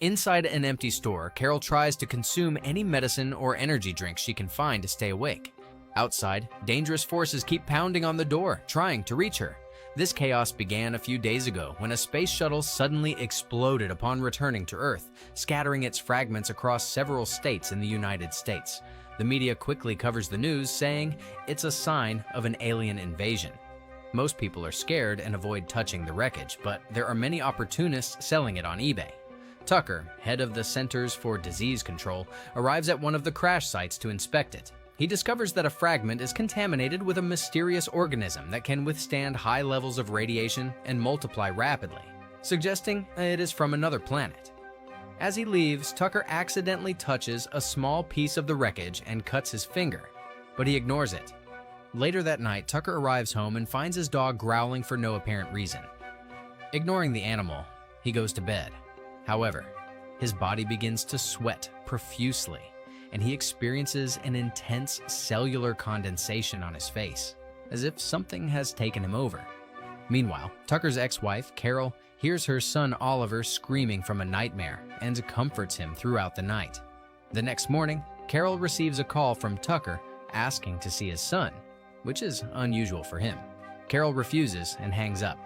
Inside an empty store, Carol tries to consume any medicine or energy drink she can find to stay awake. Outside, dangerous forces keep pounding on the door, trying to reach her. This chaos began a few days ago when a space shuttle suddenly exploded upon returning to Earth, scattering its fragments across several states in the United States. The media quickly covers the news, saying it's a sign of an alien invasion. Most people are scared and avoid touching the wreckage, but there are many opportunists selling it on eBay. Tucker, head of the Centers for Disease Control, arrives at one of the crash sites to inspect it. He discovers that a fragment is contaminated with a mysterious organism that can withstand high levels of radiation and multiply rapidly, suggesting it is from another planet. As he leaves, Tucker accidentally touches a small piece of the wreckage and cuts his finger, but he ignores it. Later that night, Tucker arrives home and finds his dog growling for no apparent reason. Ignoring the animal, he goes to bed. However, his body begins to sweat profusely, and he experiences an intense cellular condensation on his face, as if something has taken him over. Meanwhile, Tucker's ex-wife, Carol, hears her son Oliver screaming from a nightmare and comforts him throughout the night. The next morning, Carol receives a call from Tucker asking to see his son, which is unusual for him. Carol refuses and hangs up.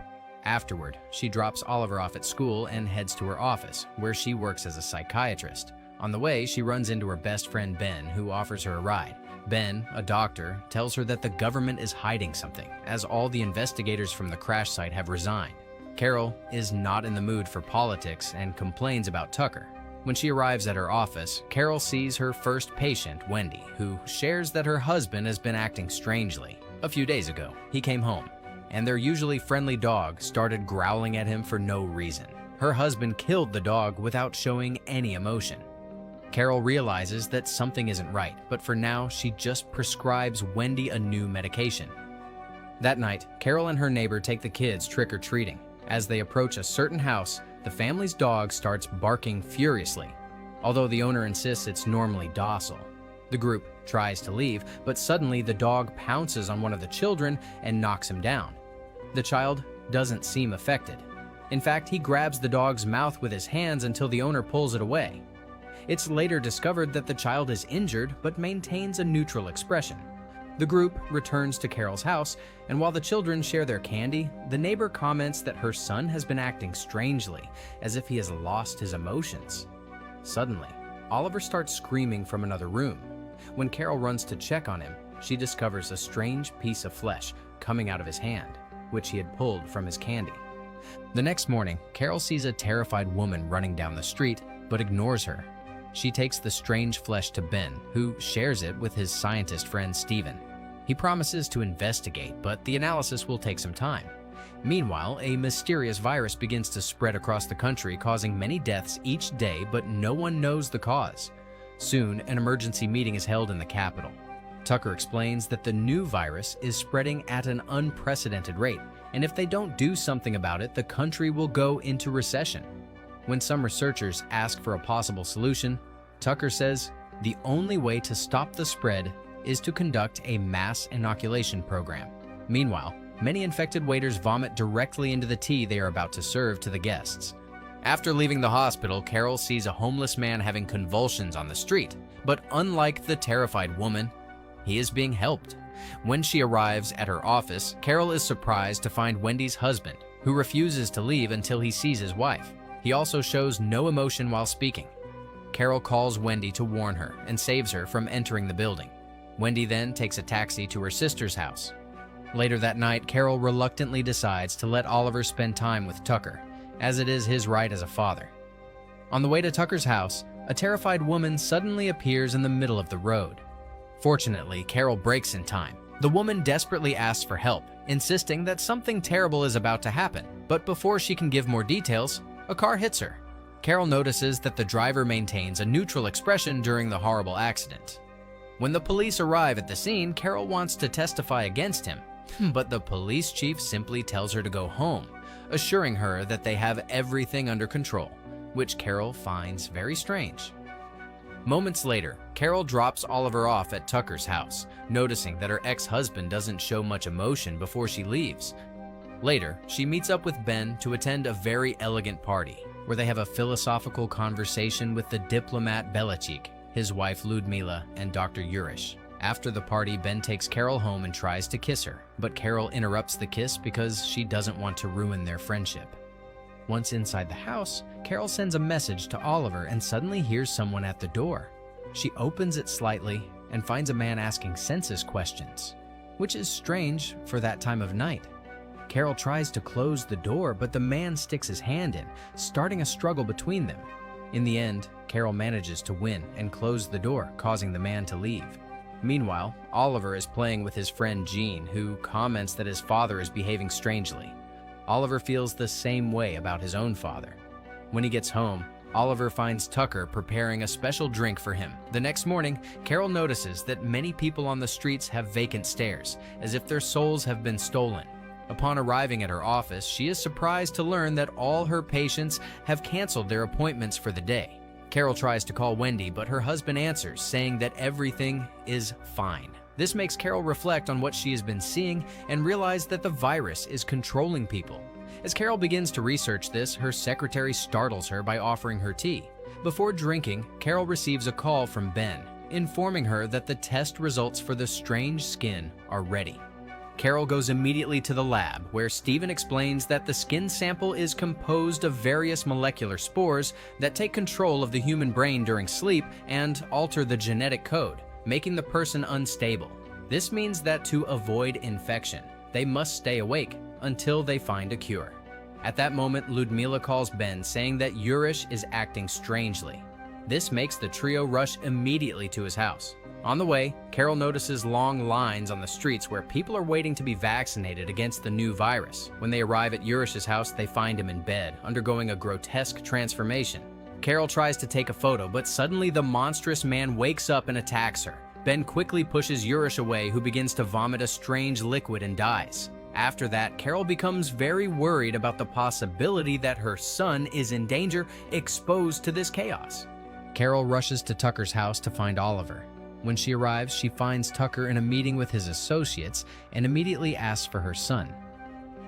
Afterward, she drops Oliver off at school and heads to her office, where she works as a psychiatrist. On the way, she runs into her best friend Ben, who offers her a ride. Ben, a doctor, tells her that the government is hiding something, as all the investigators from the crash site have resigned. Carol is not in the mood for politics and complains about Tucker. When she arrives at her office, Carol sees her first patient, Wendy, who shares that her husband has been acting strangely. A few days ago, he came home, and their usually friendly dog started growling at him for no reason. Her husband killed the dog without showing any emotion. Carol realizes that something isn't right, but for now, she just prescribes Wendy a new medication. That night, Carol and her neighbor take the kids trick-or-treating. As they approach a certain house, the family's dog starts barking furiously, although the owner insists it's normally docile. The group tries to leave, but suddenly the dog pounces on one of the children and knocks him down. The child doesn't seem affected. In fact, he grabs the dog's mouth with his hands until the owner pulls it away. It's later discovered that the child is injured but maintains a neutral expression. The group returns to Carol's house, and while the children share their candy, the neighbor comments that her son has been acting strangely, as if he has lost his emotions. Suddenly, Oliver starts screaming from another room. When Carol runs to check on him, she discovers a strange piece of flesh coming out of his hand, which he had pulled from his candy. The next morning, Carol sees a terrified woman running down the street, but ignores her. She takes the strange flesh to Ben, who shares it with his scientist friend Steven. He promises to investigate, but the analysis will take some time. Meanwhile, a mysterious virus begins to spread across the country, causing many deaths each day, but no one knows the cause. Soon, an emergency meeting is held in the Capitol. Tucker explains that the new virus is spreading at an unprecedented rate, and if they don't do something about it, the country will go into recession. When some researchers ask for a possible solution, Tucker says the only way to stop the spread is to conduct a mass inoculation program. Meanwhile, many infected waiters vomit directly into the tea they are about to serve to the guests. After leaving the hospital, Carol sees a homeless man having convulsions on the street, but unlike the terrified woman, he is being helped. When she arrives at her office, Carol is surprised to find Wendy's husband, who refuses to leave until he sees his wife. He also shows no emotion while speaking. Carol calls Wendy to warn her and saves her from entering the building. Wendy then takes a taxi to her sister's house. Later that night, Carol reluctantly decides to let Oliver spend time with Tucker, as it is his right as a father. On the way to Tucker's house, a terrified woman suddenly appears in the middle of the road. Fortunately, Carol brakes in time. The woman desperately asks for help, insisting that something terrible is about to happen, but before she can give more details, a car hits her. Carol notices that the driver maintains a neutral expression during the horrible accident. When the police arrive at the scene, Carol wants to testify against him, but the police chief simply tells her to go home, assuring her that they have everything under control, which Carol finds very strange. Moments later, Carol drops Oliver off at Tucker's house, noticing that her ex-husband doesn't show much emotion before she leaves. Later, she meets up with Ben to attend a very elegant party. where they have a philosophical conversation with the diplomat Belichick, his wife Ludmila, and Dr. Urish. After the party, Ben takes Carol home and tries to kiss her, but Carol interrupts the kiss because she doesn't want to ruin their friendship. Once inside the house, Carol sends a message to Oliver and suddenly hears someone at the door. She opens it slightly and finds a man asking census questions, which is strange for that time of night. Carol tries to close the door, but the man sticks his hand in, starting a struggle between them. In the end, Carol manages to win and close the door, causing the man to leave. Meanwhile, Oliver is playing with his friend Jean, who comments that his father is behaving strangely. Oliver feels the same way about his own father. When he gets home, Oliver finds Tucker preparing a special drink for him. The next morning, Carol notices that many people on the streets have vacant stares, as if their souls have been stolen. Upon arriving at her office, she is surprised to learn that all her patients have canceled their appointments for the day. Carol tries to call Wendy, but her husband answers, saying that everything is fine. This makes Carol reflect on what she has been seeing and realize that the virus is controlling people. As Carol begins to research this, her secretary startles her by offering her tea. Before drinking, Carol receives a call from Ben, informing her that the test results for the strange skin are ready. Carol goes immediately to the lab, where Stephen explains that the skin sample is composed of various molecular spores that take control of the human brain during sleep and alter the genetic code, making the person unstable. This means that to avoid infection, they must stay awake until they find a cure. At that moment, Ludmila calls Ben, saying that Urish is acting strangely. This makes the trio rush immediately to his house. On the way, Carol notices long lines on the streets where people are waiting to be vaccinated against the new virus. When they arrive at Urish's house, they find him in bed, undergoing a grotesque transformation. Carol tries to take a photo, but suddenly the monstrous man wakes up and attacks her. Ben quickly pushes Urish away, who begins to vomit a strange liquid and dies. After that, Carol becomes very worried about the possibility that her son is in danger, exposed to this chaos. Carol rushes to Tucker's house to find Oliver. When she arrives, she finds Tucker in a meeting with his associates and immediately asks for her son.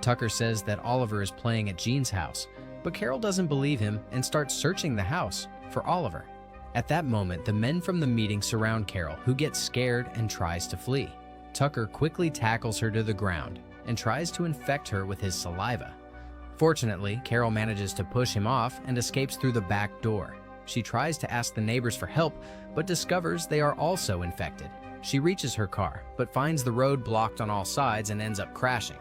Tucker says that Oliver is playing at Jean's house, but Carol doesn't believe him and starts searching the house for Oliver. At that moment, the men from the meeting surround Carol, who gets scared and tries to flee. Tucker quickly tackles her to the ground and tries to infect her with his saliva. Fortunately, Carol manages to push him off and escapes through the back door. She tries to ask the neighbors for help, but discovers they are also infected. She reaches her car, but finds the road blocked on all sides and ends up crashing.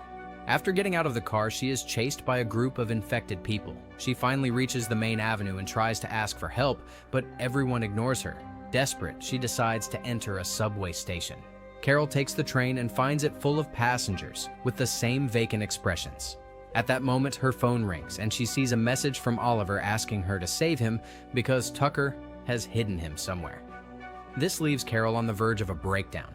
After getting out of the car, she is chased by a group of infected people. She finally reaches the main avenue and tries to ask for help, but everyone ignores her. Desperate, she decides to enter a subway station. Carol takes the train and finds it full of passengers with the same vacant expressions. At that moment, her phone rings and she sees a message from Oliver asking her to save him because Tucker has hidden him somewhere. This leaves Carol on the verge of a breakdown.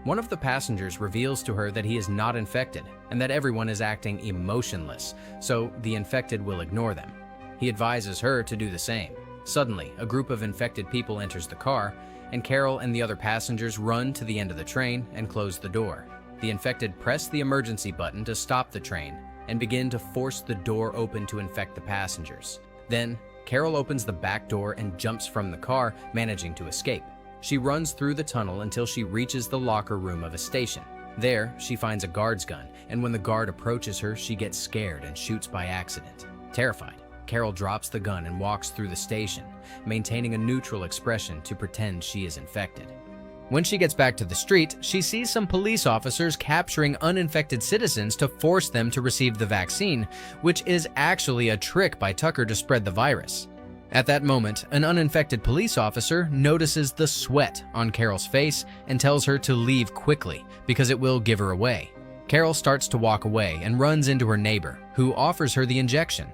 One of the passengers reveals to her that he is not infected and that everyone is acting emotionless, so the infected will ignore them. He advises her to do the same. Suddenly, a group of infected people enters the car, and Carol and the other passengers run to the end of the train and close the door. The infected press the emergency button to stop the train and begin to force the door open to infect the passengers. Then, Carol opens the back door and jumps from the car, managing to escape. She runs through the tunnel until she reaches the locker room of a station. There, she finds a guard's gun, and when the guard approaches her, she gets scared and shoots by accident. Terrified, Carol drops the gun and walks through the station, maintaining a neutral expression to pretend she is infected. When she gets back to the street, she sees some police officers capturing uninfected citizens to force them to receive the vaccine, which is actually a trick by Tucker to spread the virus. At that moment, an uninfected police officer notices the sweat on Carol's face and tells her to leave quickly because it will give her away. Carol starts to walk away and runs into her neighbor, who offers her the injection.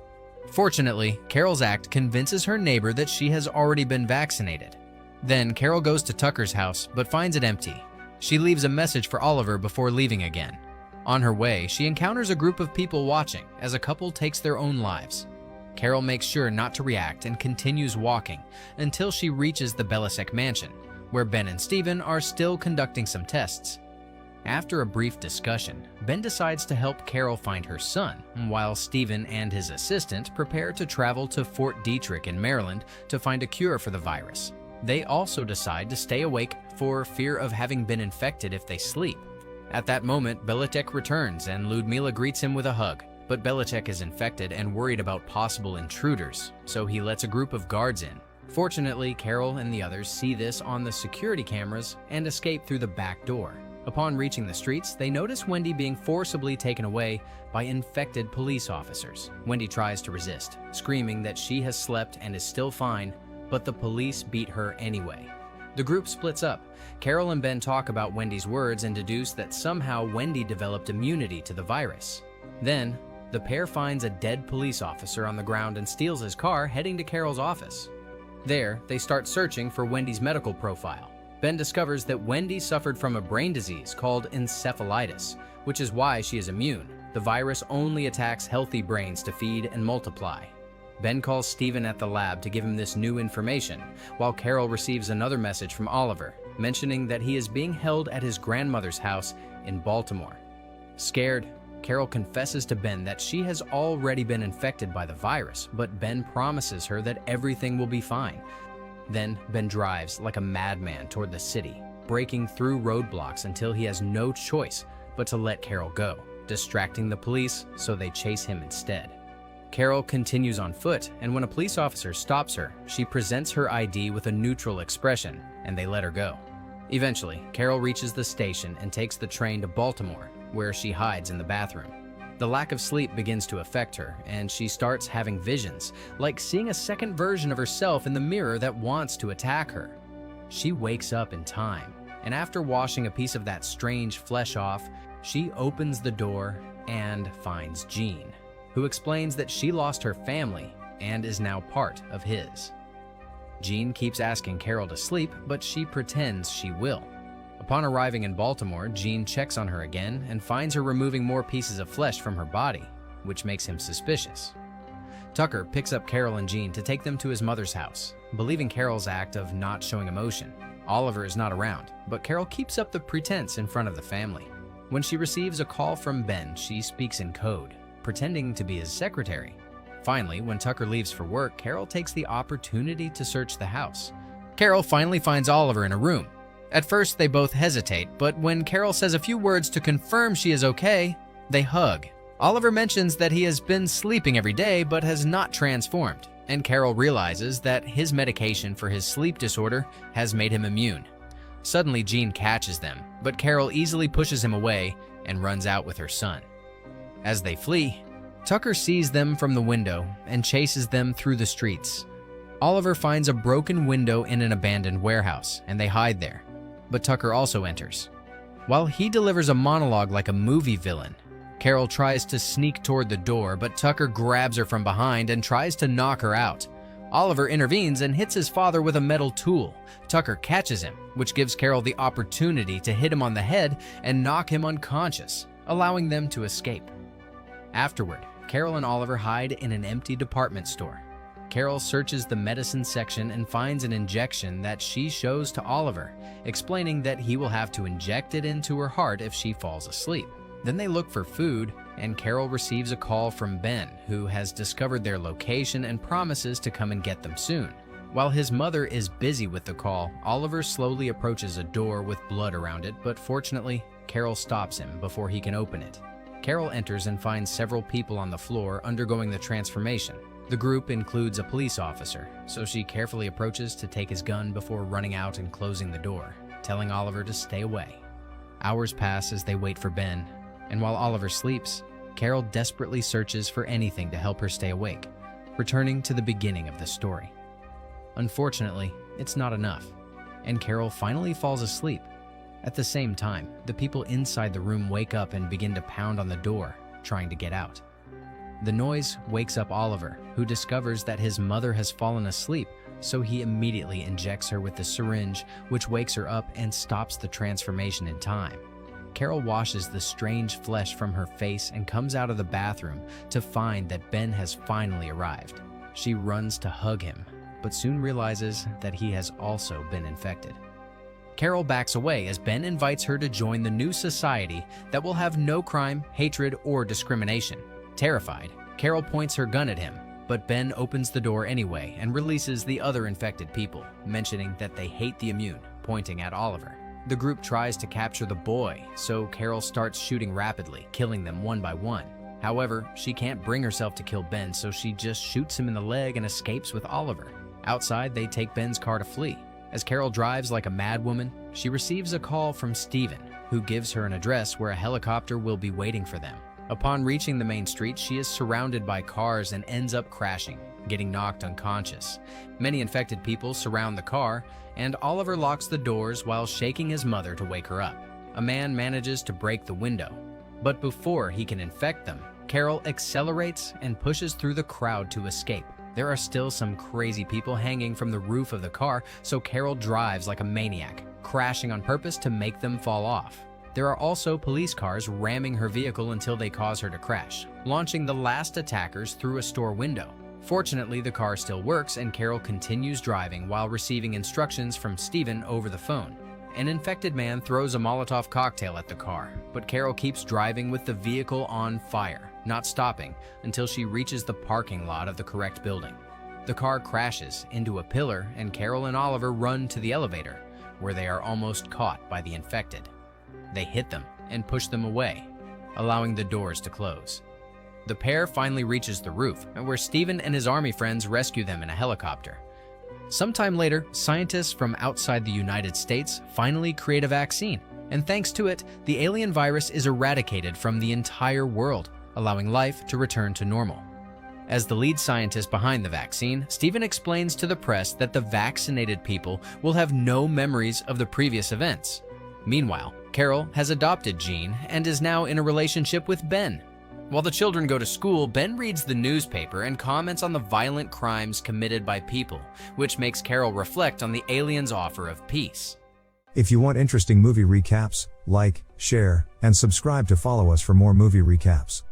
Fortunately, Carol's act convinces her neighbor that she has already been vaccinated. Then Carol goes to Tucker's house but finds it empty. She leaves a message for Oliver before leaving again. On her way, she encounters a group of people watching as a couple takes their own lives. Carol makes sure not to react and continues walking until she reaches the Belisek mansion, where Ben and Stephen are still conducting some tests. After a brief discussion, Ben decides to help Carol find her son, while Stephen and his assistant prepare to travel to Fort Detrick in Maryland to find a cure for the virus. They also decide to stay awake for fear of having been infected if they sleep. At that moment, Belichick returns and Ludmila greets him with a hug. But Belichick is infected and worried about possible intruders, so he lets a group of guards in. Fortunately, Carol and the others see this on the security cameras and escape through the back door. Upon reaching the streets, they notice Wendy being forcibly taken away by infected police officers. Wendy tries to resist, screaming that she has slept and is still fine, but the police beat her anyway. The group splits up. Carol and Ben talk about Wendy's words and deduce that somehow Wendy developed immunity to the virus. Then, the pair finds a dead police officer on the ground and steals his car, heading to Carol's office. There, they start searching for Wendy's medical profile. Ben discovers that Wendy suffered from a brain disease called encephalitis, which is why she is immune. The virus only attacks healthy brains to feed and multiply. Ben calls Stephen at the lab to give him this new information, while Carol receives another message from Oliver, mentioning that he is being held at his grandmother's house in Baltimore. Scared, Carol confesses to Ben that she has already been infected by the virus, but Ben promises her that everything will be fine. Then Ben drives like a madman toward the city, breaking through roadblocks until he has no choice but to let Carol go, distracting the police so they chase him instead. Carol continues on foot, and when a police officer stops her, she presents her ID with a neutral expression, and they let her go. Eventually, Carol reaches the station and takes the train to Baltimore, where she hides in the bathroom. The lack of sleep begins to affect her, and she starts having visions, like seeing a second version of herself in the mirror that wants to attack her. She wakes up in time, and after washing a piece of that strange flesh off, she opens the door and finds Jean, who explains that she lost her family and is now part of his. Jean keeps asking Carol to sleep, but she pretends she will. Upon arriving in Baltimore, Jean checks on her again and finds her removing more pieces of flesh from her body, which makes him suspicious. Tucker picks up Carol and Jean to take them to his mother's house, believing Carol's act of not showing emotion. Oliver is not around, but Carol keeps up the pretense in front of the family. When she receives a call from Ben, she speaks in code, pretending to be his secretary. Finally, when Tucker leaves for work, Carol takes the opportunity to search the house. Carol finally finds Oliver in a room. At first, they both hesitate, but when Carol says a few words to confirm she is okay, they hug. Oliver mentions that he has been sleeping every day but has not transformed, and Carol realizes that his medication for his sleep disorder has made him immune. Suddenly, Jean catches them, but Carol easily pushes him away and runs out with her son. As they flee, Tucker sees them from the window and chases them through the streets. Oliver finds a broken window in an abandoned warehouse, and they hide there. But Tucker also enters. While he delivers a monologue like a movie villain, Carol tries to sneak toward the door, but Tucker grabs her from behind and tries to knock her out. Oliver intervenes and hits his father with a metal tool. Tucker catches him, which gives Carol the opportunity to hit him on the head and knock him unconscious, allowing them to escape. Afterward, Carol and Oliver hide in an empty department store. Carol searches the medicine section and finds an injection that she shows to Oliver, explaining that he will have to inject it into her heart if she falls asleep. Then they look for food, and Carol receives a call from Ben, who has discovered their location and promises to come and get them soon. While his mother is busy with the call, Oliver slowly approaches a door with blood around it, but fortunately, Carol stops him before he can open it. Carol enters and finds several people on the floor undergoing the transformation. The group includes a police officer, so she carefully approaches to take his gun before running out and closing the door, telling Oliver to stay away. Hours pass as they wait for Ben, and while Oliver sleeps, Carol desperately searches for anything to help her stay awake, returning to the beginning of the story. Unfortunately, it's not enough, and Carol finally falls asleep. At the same time, the people inside the room wake up and begin to pound on the door, trying to get out. The noise wakes up Oliver, who discovers that his mother has fallen asleep, so he immediately injects her with the syringe, which wakes her up and stops the transformation in time. Carol washes the strange flesh from her face and comes out of the bathroom to find that Ben has finally arrived. She runs to hug him, but soon realizes that he has also been infected. Carol backs away as Ben invites her to join the new society that will have no crime, hatred, or discrimination. Terrified, Carol points her gun at him, but Ben opens the door anyway and releases the other infected people, mentioning that they hate the immune, pointing at Oliver. The group tries to capture the boy, so Carol starts shooting rapidly, killing them one by one. However, she can't bring herself to kill Ben, so she just shoots him in the leg and escapes with Oliver. Outside, they take Ben's car to flee. As Carol drives like a madwoman, she receives a call from Steven, who gives her an address where a helicopter will be waiting for them. Upon reaching the main street, she is surrounded by cars and ends up crashing, getting knocked unconscious. Many infected people surround the car, and Oliver locks the doors while shaking his mother to wake her up. A man manages to break the window, but before he can infect them, Carol accelerates and pushes through the crowd to escape. There are still some crazy people hanging from the roof of the car, so Carol drives like a maniac, crashing on purpose to make them fall off. There are also police cars ramming her vehicle until they cause her to crash, launching the last attackers through a store window. Fortunately, the car still works and Carol continues driving while receiving instructions from Steven over the phone. An infected man throws a Molotov cocktail at the car, but Carol keeps driving with the vehicle on fire, not stopping until she reaches the parking lot of the correct building. The car crashes into a pillar and Carol and Oliver run to the elevator, where they are almost caught by the infected. They hit them and push them away, allowing the doors to close. The pair finally reaches the roof, where Steven and his army friends rescue them in a helicopter. Sometime later, scientists from outside the United States finally create a vaccine, and thanks to it, the alien virus is eradicated from the entire world, allowing life to return to normal. As the lead scientist behind the vaccine, Steven explains to the press that the vaccinated people will have no memories of the previous events. Meanwhile, Carol has adopted Jean and is now in a relationship with Ben. While the children go to school, Ben reads the newspaper and comments on the violent crimes committed by people, which makes Carol reflect on the aliens' offer of peace. If you want interesting movie recaps, like, share, and subscribe to follow us for more movie recaps.